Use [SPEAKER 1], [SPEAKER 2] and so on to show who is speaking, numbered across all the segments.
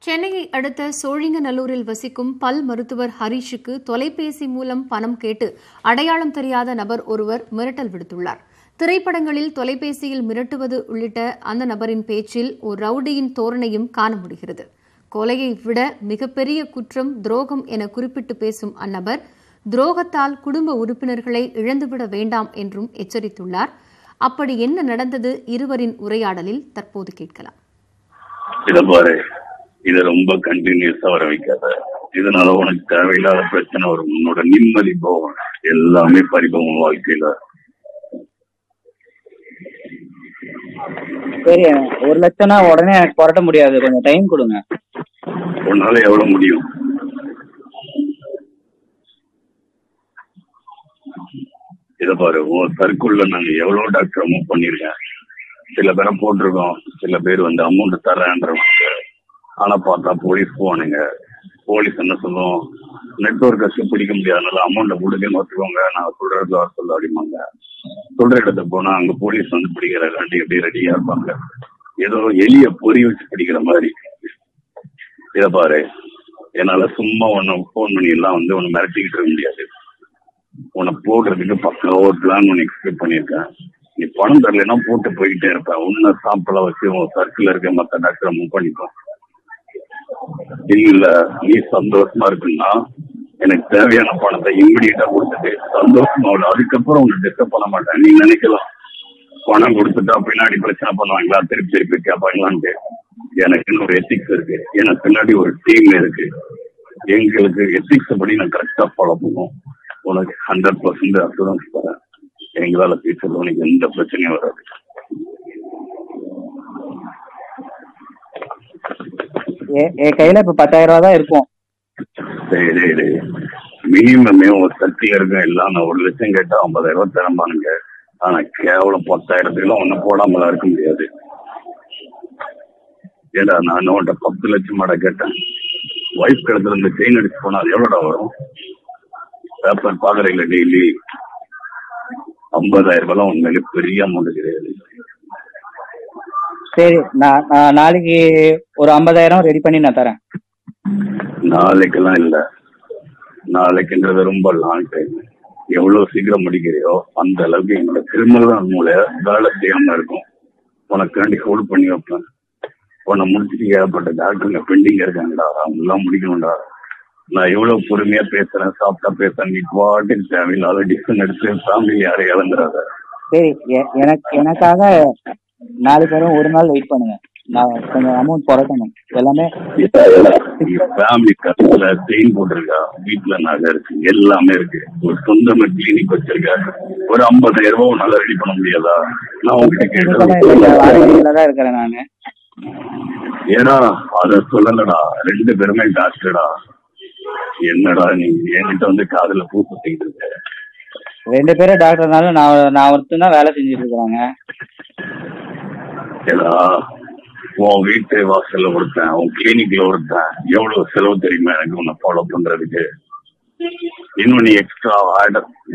[SPEAKER 1] சென்னையை அடுத்த சோழிங்கநல்லூரில் வசிக்கும் பல் மருத்துவர் ஹரீஷுக்கு தொலைபேசி மூலம் பணம் கேட்டு அடையாளம் தெரியாத நபர் ஒருவர் மிரட்டல் விடுத்துள்ளார். திரைப்படங்களில் தொலைபேசியில் மிரட்டுவது உள்ளிட்ட அந்த நபரின் பேச்சில் ஒரு ரவுடியின் தோரணையும் காண முடிகிறது. கொலையை விட மிகப்பெரிய குற்றம் துரோகம் என குறிப்பிட்டு பேசும் அந்நபர் துரோகத்தால் குடும்ப உறுப்பினர்களை இழந்துவிட வேண்டாம் என்றும் எச்சரித்துள்ளார். அப்படி என்ன நடந்தது? இருவரின் உரையாடலில் தற்போது கேட்கலாம்.
[SPEAKER 2] இதை ரொம்ப கண்டினியூஸா வர வைக்காத. இதனால உனக்கு தேவையில்லாத பிரச்சனை வரும். உன்னோட நிம்மதி போகும், எல்லாமே பறிப்போம் வாழ்க்கையில.
[SPEAKER 3] சரி, 1 லட்சம்னா உடனே எனக்கு புரட்ட முடியாது, கொஞ்சம் டைம் கொடுங்க.
[SPEAKER 2] உன்னால எவ்வளவு முடியும்? இத பாரு, உன் சர்க்குள்ள நாங்க எவ்வளவு டாக்டர் மூவ் பண்ணிருக்கேன். சில பேரை போட்டிருக்கோம், சில பேர் அமௌண்ட் தரேன்றவங்க. ஆனா பார்த்தா போலீஸ் போவானுங்க. போலீஸ் என்ன சொல்லுவோம், நெட்வொர்க்கை பிடிக்க முடியாதனால அமௌண்ட்டை கொடுக்க ஒத்துக்கோங்க, நான் சொல்றது வர சொல்ல அப்படிமாங்க. சொல்ற இடத்துக்கு போனா அங்க போலீஸ் பிடிக்கிற எப்படி ரெடியா இருப்பாங்க, ஏதோ எலிய பொறி வச்சு பிடிக்கிற மாதிரி. இத பாரு, என்னால சும்மா உன்னை போன் பண்ணி எல்லாம் உன்னை மிரட்டிக்கிட்டு இருக்க முடியாது. உன்னை போடுறதுக்கு பக்கம் ஒரு பிளான் ஒன்று எக்ஸ்பெக்ட் பண்ணியிருக்கேன். நீ பணம் தரலைன்னா போட்டு போய்கிட்டே இருப்பேன். உன்னை சாப்பிட வச்சு உன் சர்க்கிள் இருக்க மற்ற டாக்டரை மூவ் பண்ணிப்போம். இல்ல நீ சந்தோஷமா இருக்குன்னா எனக்கு தேவையான பணத்தை இம்மிடியா கொடுத்துட்டு சந்தோஷமா உள்ள, அதுக்கப்புறம் உன்னை டிஸ்டர்ப் பண்ண மாட்டேன். நீ நினைக்கலாம் பணம் கொடுத்துட்டா பின்னாடி பிரச்சனை பண்ணுவாங்களா, திருப்பி கேட்பாங்களான்ட்டு. எனக்கு இன்னொரு எத்திக்ஸ் இருக்கு, எனக்கு பின்னாடி ஒரு டீம் இருக்கு. எங்களுக்கு எத்திக்ஸ் படி நான் கரெக்டா ஃபாலோ பண்ணுவோம். உனக்கு 100% அசூரன்ஸ் தரேன், எங்களால ஃபியூச்சர்ல உனக்கு எந்த பிரச்சனையும் வராது.
[SPEAKER 3] என் கையில இப்ப 10,000 ரூபாய் தான் இருக்கும்.
[SPEAKER 2] சரி, மினிமமே ஒரு சக்தியா இருக்கும். எல்லாம் நான் 1 லட்சம் கேட்டா 50,000 ரூபாய் தரம்பானுங்க. ஆனா கேவலம் 10,000 ஒன்னும் போடாமலாம் இருக்க முடியாது. ஏடா நான் உன்ட்ட 10 லட்சம் மாடா கேட்டேன். வைஃப் கிடத்துல இருந்து செயின் அடிச்சு போனா அது எவ்வளோடா வரும்? பேப்பர் பாக்குறீங்களா டெய்லி? 50,000 ரூபாய் உண்மையிலே பெரிய அமௌண்ட் கிடையாது.
[SPEAKER 3] சரி, நான் நாளைக்கு ஒரு 50,000 ரெடி பண்ணி நான் தரேன்.
[SPEAKER 2] நாளைக்கெல்லாம் இல்ல, நாளைக்குன்றது ரொம்ப லாங் டைம். எவ்வளவு சீக்கிரம் முடிக்கிறியோ அந்த அளவுக்கு என்னோட கிரிமினல் மூளை வேலை செய்யாம இருக்கும். உனக்காண்டி ஹோல்ட் பண்ணி வைப்பேன். உன்னை முடிச்சுட்டு ஏகப்பட்ட டாக்டருங்க பெண்டிங் இருக்காங்கடா, அவங்க எல்லாம் முடிக்கணும்டா. நான் எவ்வளவு பொறுமையா பேசுறேன், சாப்பிட்டா பேசுறேன். நீ பாட்டுக்கு தேவையில்லாத டிசிஷன் எடுத்து ஃபேமிலி யாரையும் இழந்துடாத.
[SPEAKER 3] சரி, எனக்காக நாளைக்கு வரும் ஒரு நாள் வெயிட் பண்ணுங்க. நான் கொஞ்சம் அமௌண்ட் புரட்டணும். எல்லாமே
[SPEAKER 2] ஃபேமிலி கஷ்டத்துல செயின் போட்டிருக்கா, வீட்டுல நகை இருக்கு, எல்லாமே இருக்கு. ஒரு சொந்தமா கிளினிக் வச்சிருக்க. ஒரு 50,000 ரூபாய் உன்னால ரெடி பண்ண முடியாதா? நான் உங்ககிட்ட
[SPEAKER 3] கேட்டதான் இருக்கிறேன் நானு.
[SPEAKER 2] ஏடா அத சொல்லலடா, 2 பேருமே டாக்டர்டா. என்னடா நீ என்கிட்ட காதுல பூ சுத்திக்கிட்டு இருக்க?
[SPEAKER 3] 2 பேரும் டாக்டர்னால நான் ஒருத்தன் தான் வேலை செஞ்சுட்டு இருக்கிறாங்க.
[SPEAKER 2] ஏடா, உன் வீட்டு வாசல்ல ஒருத்தன், உன் கிளினிக்ல ஒருத்தன், எவ்வளவு செலவு தெரியுமா எனக்கு உன்னை ஃபாலோ பண்றதுக்கு? இன்னும் நீ எக்ஸ்ட்ரா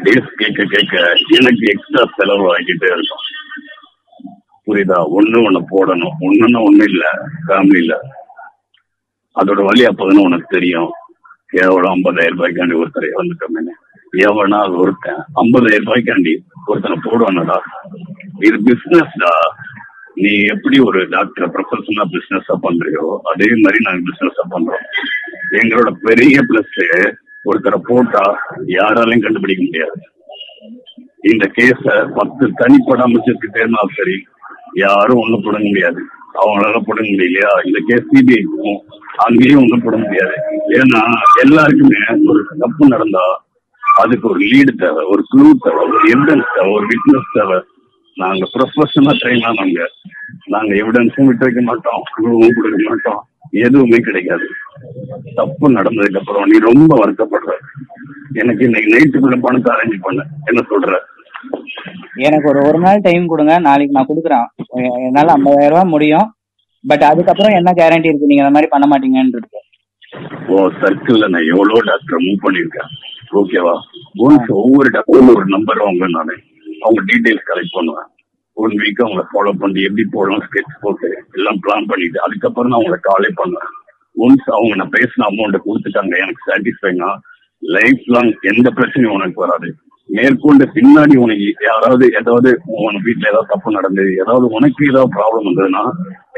[SPEAKER 2] டேஸ் கேட்க எனக்கு எக்ஸ்ட்ரா செலவு ஆகிட்டே இருக்கும். புரியுதா? ஒண்ணு போடணும். ஒண்ணு இல்ல ஃபேமிலியில. அதோட வழி அப்பதானே உனக்கு தெரியும். கேவலம் 50,000 ரூபாய்க்காண்டி ஒருத்தரை இறந்துட்டோமே. எவனா ஒருத்தன் 50,000 ரூபாய்க்காண்டி ஒருத்தனை போடுவானடா? இது பிசினஸ்டா. நீ எப்படி ஒரு டாக்டரை ப்ரொஃபஷனலா பிசினஸா பண்றியோ அதே மாதிரி நாங்க பிசினஸா பண்றோம். எங்களோட பெரிய பிளஸ், ஒருத்தரை போட்டா யாராலையும் கண்டுபிடிக்க முடியாது. இந்த கேஸ 10 தனிப்பட அமைச்சிருக்கிட்டே இருந்தாலும் சரி, யாரும் ஒண்ணும் போட முடியாது. அவங்களால போட முடியலையா, இந்த கேஸ் சிபிஐ போகும், அங்கேயும் ஒண்ணும் போட முடியாது. ஏன்னா எல்லாருக்குமே ஒரு தப்பு நடந்தா அதுக்கு ஒரு லீடு தேவை, ஒரு க்ளூ தேவை, ஒரு எவிடன்ஸ் தேவை, ஒரு விட்னஸ் தேவை. நாங்க ப்ரொஃபஷனலா ட்ரெயின் ஆனவங்க. நாங்க எவிடன்ஸும் விட்டு வைக்க மாட்டோம், க்ளூவும் கொடுக்க மாட்டோம், எதுவுமே கிடைக்காது. தப்பு நடந்ததுக்கு அப்புறம் நீ ரொம்ப வருத்தப்படுற. எனக்கு இன்னைக்கு நைட்டுக்குள்ள பணத்தை அரேஞ்ச் பண்ண, என்ன சொல்ற?
[SPEAKER 3] எனக்கு ஒரு நாள் டைம் கொடுங்க, நாளைக்கு நான் கொடுக்குறேன். என்னால 50,000 ரூபாய் முடியும். பட் அதுக்கப்புறம் என்ன கேரண்டி இருக்கு நீங்க அந்த மாதிரி பண்ண மாட்டீங்கன்னு?
[SPEAKER 2] ஓ சர்க்கிள்ல நான் எவ்வளவு டாக்டர் மூவ் பண்ணிருக்கேன். ஓகேவா? ஒவ்வொரு டாக்டரும் ஒரு நம்பர் நானு அவங்க டீடைல்ஸ் கலெக்ட் பண்ணுவேன். 1 வீக் அவங்களை ஃபாலோ பண்ணி எப்படி போடணும் ஸ்கெட்ச் போட்டு எல்லாம் பிளான் பண்ணிட்டு அதுக்கப்புறம் நான் அவங்களை காலே பண்ணுவேன். ஒன்ஸ் அவங்க நான் பேசின அமௌண்ட் கொடுத்துட்டாங்க எனக்கு சாட்டிஸ்ஃபைனா லைஃப் லாங் எந்த பிரச்சனையும் உனக்கு வராது. மேற்கொண்டு பின்னாடி உனக்கு யாராவது ஏதாவது உனக்கு வீட்டுல ஏதாவது தப்பு நடந்தது, ஏதாவது உனக்கு ஏதாவது ப்ராப்ளம் வந்ததுன்னா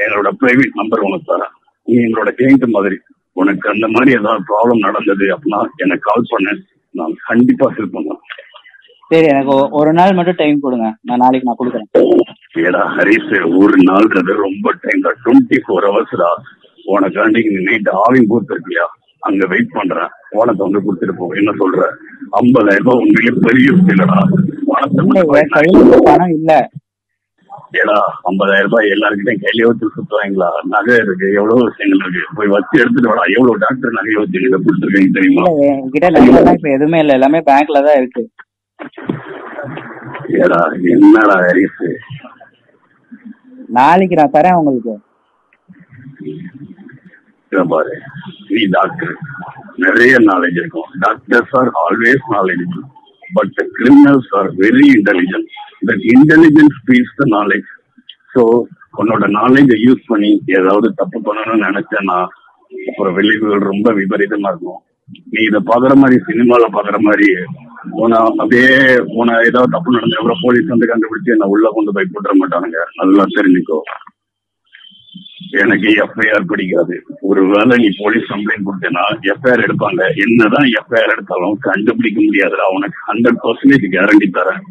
[SPEAKER 2] என்னோட பிரைவேட் நம்பர் உனக்கு தரேன். நீ எங்களோட கிளைண்ட் மாதிரி உனக்கு அந்த மாதிரி ஏதாவது ப்ராப்ளம் நடந்தது அப்படின்னா எனக்கு கால் பண்ண, நான் கண்டிப்பா ஹெல்ப் பண்ணுவேன்.
[SPEAKER 3] சரி, எனக்கு ஒரு நாள் மட்டும் டைம் கொடுங்க, நான் நாளைக்கு நான் கொடுக்குறேன்.
[SPEAKER 2] ஏடா ஹரிஷ், ஒரு நாள்ன்றது ரொம்ப டைம் தான், 24 hours உனக்காண்டி நைட் ஆவின் கொடுத்துருக்கியா, அங்க வெயிட் பண்றேன், உனக்கு வந்து கொடுத்துட்டு போ. என்ன சொல்ற? 50,000 ரூபாய் உண்மையிலே பெரிய இல்லடா.
[SPEAKER 3] பணம் இல்ல
[SPEAKER 2] ஏடா 50,000 ரூபாய் எல்லாருக்கிட்டையும் கையில வச்சு சுத்துவாங்களா? நகை இருக்கு, எவ்வளவு விஷயங்கள் இருக்கு, போய் வச்சு எடுத்துட்டு வாடா. எவ்வளவு டாக்டர் நகை வச்சு நீங்க கொடுத்துருக்கீங்க தெரியுமா?
[SPEAKER 3] என்கிட்ட நகைலாம் இப்ப எதுவுமே இல்ல, எல்லாமே பேங்க்ல தான் இருக்கு.
[SPEAKER 2] ஏடா என்னடா ஹரிஷ்,
[SPEAKER 3] நாளைக்கு நான் தரேன் உங்களுக்கு.
[SPEAKER 2] பாரு, நீ டாக்டர், நிறைய நாலேஜ் இருக்கும். Doctors are always knowledgeable, but criminals are very intelligent. That intelligence speaks the knowledge. So உன்னோட நாலேஜை யூஸ் பண்ணி ஏதாவது தப்பு பண்ணணும்னு நினைச்சேன்னா அப்புறம் விளைவுகள் ரொம்ப விபரீதமா இருக்கும். நீ இதை பாக்குற மாதிரி சினிமால பாக்குற மாதிரி அப்படியே ஏதாவது தப்பு நடந்த அப்புறம் போலீஸ் வந்து கண்டுபிடிச்சு என்ன உள்ள கொண்டு போய் போட்டுற மாட்டானுங்க. நல்லா தெரிஞ்சுக்கோ, எனக்கு எஃப்ஐஆர் பிடிக்காது. ஒருவேளை நீ போலீஸ் கம்ப்ளைண்ட் கொடுத்தேன்னா எஃப்ஐஆர் எடுப்பாங்க. என்னதான் எஃப்ஐஆர் எடுத்தாலும் கண்டுபிடிக்க முடியாதுடா, உனக்கு 100% கேரண்டி தரேன்.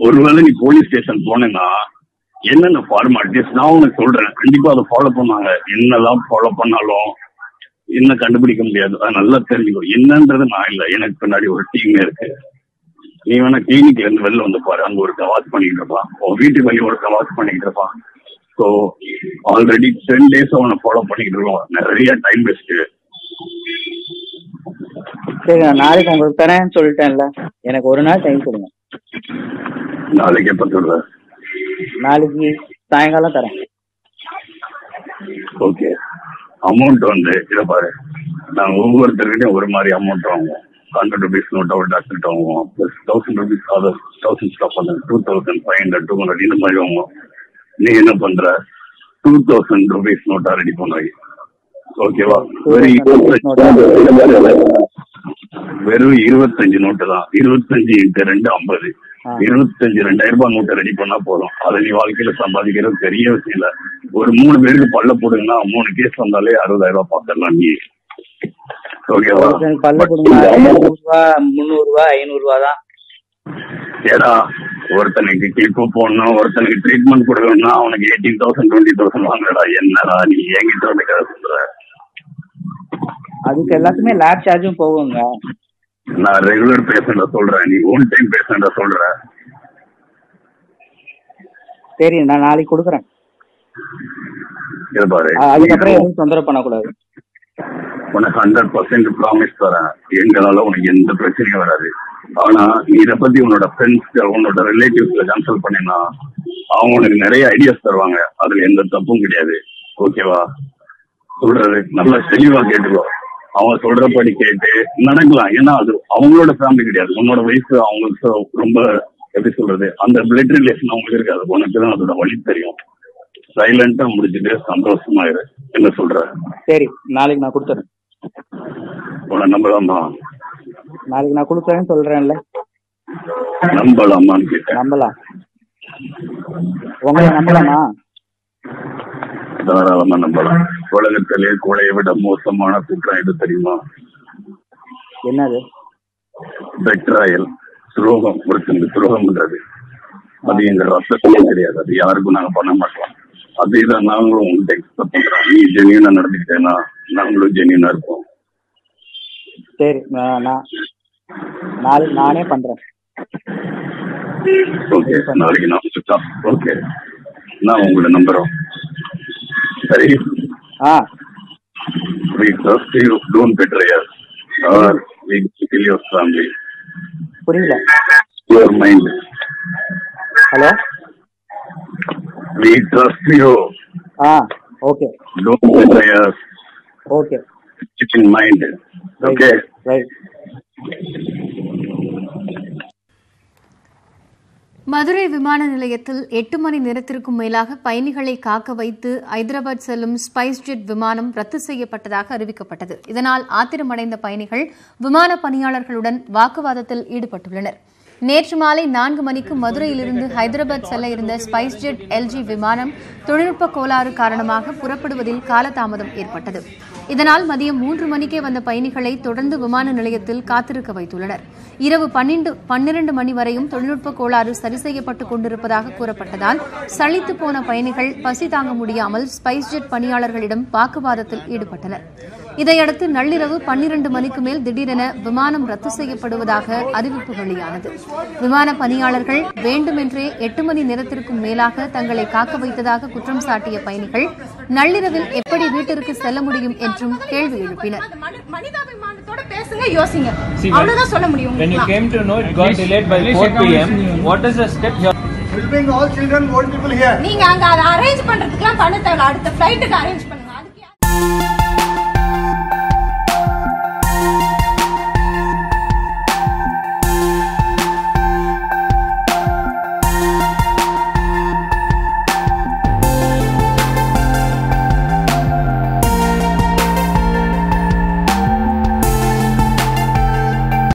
[SPEAKER 2] ஒருவேளை நீ போலீஸ் ஸ்டேஷன் போனேன்னா என்னென்ன ஃபார்மாலிட்டிஸ் நான் உனக்கு சொல்றேன், கண்டிப்பா அதை ஃபாலோ பண்ணாங்க. என்னதான் ஃபாலோ பண்ணாலும் என்ன கண்டுபிடிக்க முடியாது. அது நல்லா தெரிஞ்சுக்கோ. என்னன்றது நான் இல்ல, எனக்கு பின்னாடி ஒரு டீமே இருக்கு. நீ வேணா கிளினிக்ல இருந்து வெளில வந்து பாரு, அங்க ஒரு கவாச் பண்ணிட்டு இருப்பான், உன் வீட்டுக்கு வெளியே ஒரு கவாச் பண்ணிட்டு இருப்பான். ஸோ ஆல்ரெடி 10 days அவனை ஃபாலோ பண்ணிக்கிட்டு இருக்கோம். நிறைய டைம் வேஸ்ட்.
[SPEAKER 3] சரி, நான் நாளைக்கு உங்களுக்கு தரேன்னு சொல்லிட்டேன்ல, எனக்கு ஒரு நாள் டைம் கொடுங்க.
[SPEAKER 2] நாளைக்கு எப்ப சொல்ற?
[SPEAKER 3] நாளைக்கு சாயங்காலம் தரேன்.
[SPEAKER 2] ஓகே. அமௌண்ட் வந்து இதை பாரு, நாங்கள் ஒவ்வொருத்தருக்கிட்டையும் ஒரு மாதிரி அமௌண்ட் வாங்குவோம். 100 rupees நோட்டா ஒரு டாக்டர்கிட்ட வாங்குவோம், ப்ளஸ் 1000 rupees அதர் 1000 ஸ்டாப் பண்ண 2500 200 இந்த மாதிரி வாங்குவோம். நீ என்ன பண்ற? 2000 rupees நோட்டா ரெடி பண்ணுவாங்க. ஓகேவா? வெறும் 25 நோட்டு தான். 25 × 2 50. 2000 ரூபாய் நோட்டை ரெடி பண்ணா போதும். அதை நீ வாழ்க்கையில சம்பாதிக்கிறது பெரிய விஷயம் இல்ல. ஒரு 3 பேருக்கு பல்ல போடுங்கன்னா 3 கேஸ் வந்தாலே 60,000 ரூபாய் பாத்திரலாம் நீ. ஓகேவா?
[SPEAKER 3] பல்ல போடுங்க 200 ரூபாய் 300 ரூபாய் 500 ரூபாய் தான்.
[SPEAKER 2] ஏடா ஒருத்தனுக்கு கிளிப்பு போடணும், ஒருத்தனுக்கு ட்ரீட்மெண்ட் கொடுக்கணும்னா அவனுக்கு 18,000 20,000 வாங்குறடா. என்னடா நீ என்கிட்ட வந்து கதை சொல்ற?
[SPEAKER 3] அதுக்கு எல்லாத்துக்குமே லேப் சார்ஜும் போகுங்க.
[SPEAKER 2] நான் ரெகுலர் பேஷண்ட சொல்றேன், நீ ஒன் டைம் பேஷண்ட சொல்ற.
[SPEAKER 3] சரி, நான் நாளைக்கு கொடுக்குறேன்.
[SPEAKER 2] பாரு,
[SPEAKER 3] அதுக்கப்புறம் எதுவும் தொந்தரவு பண்ணக்கூடாது.
[SPEAKER 2] உனக்கு 100% ப்ராமிஸ் தரேன், எங்களால உனக்கு எந்த பிரச்சனையும் வராது. ஆனா நீ இதை பத்தி உன்னோட ஃப்ரெண்ட்ஸ் உன்னோட ரிலேட்டிவ்ஸ்ல கன்சல்ட் பண்ணினா அவங்க உனக்கு நிறைய ஐடியாஸ் தருவாங்க. அதுல எந்த தப்பும் கிடையாது. ஓகேவா? சொல்றது நல்லா தெளிவா கேட்டுக்கோ. அவங்க சொல்றபடி கேட்டு நடக்கலாம். ஏன்னா அது அவங்களோட ஃபேமிலி கிடையாது, உன்னோட வயசு அவங்களுக்கு ரொம்ப எப்படி சொல்றது, அந்த பிளட் ரிலேஷன் அவங்களுக்கு இருக்காது. உனக்கு தான் அதோட வழி தெரியும். சைலண்டா முடிச்சுட்டு சந்தோஷமா இரு. என்ன சொல்ற?
[SPEAKER 3] சரி, நாளைக்கு நான் கொடுத்துறேன்.
[SPEAKER 2] உன நம்பலாமா?
[SPEAKER 3] நாளைக்கு நான் கொடுக்குறேன்னு சொல்றேன்ல.
[SPEAKER 2] நம்பலாமான்னு கேட்டேன்.
[SPEAKER 3] நம்பலாம். உங்களை நம்பலாமா?
[SPEAKER 2] தாராளமா நம்பலாம். உலகத்திலே கொலையை விட மோசமான குற்றம் எது தெரியுமா?
[SPEAKER 3] என்னது?
[SPEAKER 2] பெட்ராயல், துரோகம். ஒருத்தங்க துரோகம் பண்றது அது எங்க ரத்தத்திலே கிடையாது. அது யாருக்கும் நாங்க பண்ண மாட்டோம். அதேதான் நாங்களும் உங்கள்கிட்ட எக்ஸ்பெக்ட் பண்றோம். நீ ஜெனியூனா நடந்துக்கிட்டேன்னா நாங்களும் ஜெனியூனா இருப்போம்.
[SPEAKER 3] சரி, நாளைக்கு நானே பண்றேன்.
[SPEAKER 2] ஓகே, நாளைக்கு நான் ஓகே நான் உங்களோட நம்புறோம். சரி. We trust you. Don't betray us or we kill your family.
[SPEAKER 3] புரியல.
[SPEAKER 2] Your mind.
[SPEAKER 3] Hello.
[SPEAKER 2] We trust you.
[SPEAKER 3] Okay.
[SPEAKER 2] Don't betray us.
[SPEAKER 3] Okay.
[SPEAKER 2] Keep in mind. Okay.
[SPEAKER 3] Right.
[SPEAKER 1] Madurai விமான நிலையத்தில் 8 மணி நேரத்திற்கும் மேலாக பயணிகளை காக்க வைத்து ஐதராபாத் செல்லும் ஸ்பைஸ் ஜெட் விமானம் ரத்து செய்யப்பட்டதாக அறிவிக்கப்பட்டது. இதனால் ஆத்திரமடைந்த பயணிகள் விமான பணியாளர்களுடன் வாக்குவாதத்தில் ஈடுபட்டுள்ளனர். நேற்று மாலை 4 மணிக்கு மதுரையிலிருந்து ஹைதராபாத் செல்ல இருந்த ஸ்பைஸ் ஜெட் எல்ஜி விமானம் தொழில்நுட்ப கோளாறு காரணமாக புறப்படுவதில் காலதாமதம் ஏற்பட்டது. இதனால் மதியம் 3 மணிக்கே வந்த பயணிகளை தொடர்ந்து விமான நிலையத்தில் காத்திருக்க வைத்துள்ளனர். இரவு 12 மணி வரையும் தொழில்நுட்ப கோளாறு சரி செய்யப்பட்டுக் கொண்டிருப்பதாக கூறப்பட்டதால் சலித்து போன பயணிகள் பசி தாங்க முடியாமல் ஸ்பைஸ் ஜெட் பணியாளர்களிடம் வாக்குவாதத்தில் ஈடுபட்டனர். இதையடுத்து நள்ளிரவு 12 மணிக்கு மேல் திடீரென விமானம் ரத்து செய்யப்படுவதாக அறிவிப்பு வெளியானது. விமான பணியாளர்கள் வேண்டுமென்றே 8 மணி நேரத்திற்கும் மேலாக தங்களை காக்க வைத்ததாக குற்றம் சாட்டிய பயணிகள் நள்ளிரவில் எப்படி வீட்டிற்கு செல்ல முடியும் என்றும் கேள்வி எழுப்பினர்.
[SPEAKER 4] மனிதாபிமானத்தோட பேசுங்க, யோசிங்க, அவ்வளவுதான் சொல்ல முடியும்.
[SPEAKER 5] When you came to know it got delayed by 4 p.m. what is the step you
[SPEAKER 6] will bring all children, old people here.
[SPEAKER 4] நீங்க அங்க அரேஞ்ச் பண்றதுக்குலாம் பண்ண தேவையில்ல. அடுத்த ஃளைட்டுக்கு அரேஞ்ச்